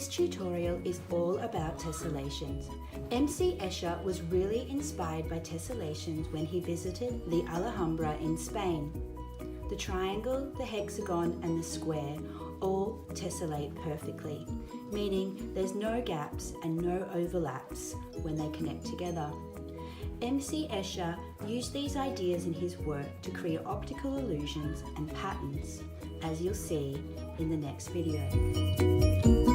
This tutorial is all about tessellations. M.C Escher was really inspired by tessellations when he visited the Alhambra in Spain. The triangle, the hexagon and the square all tessellate perfectly, meaning there's no gaps and no overlaps when they connect together. M.C Escher used these ideas in his work to create optical illusions and patterns, as you'll see in the next video.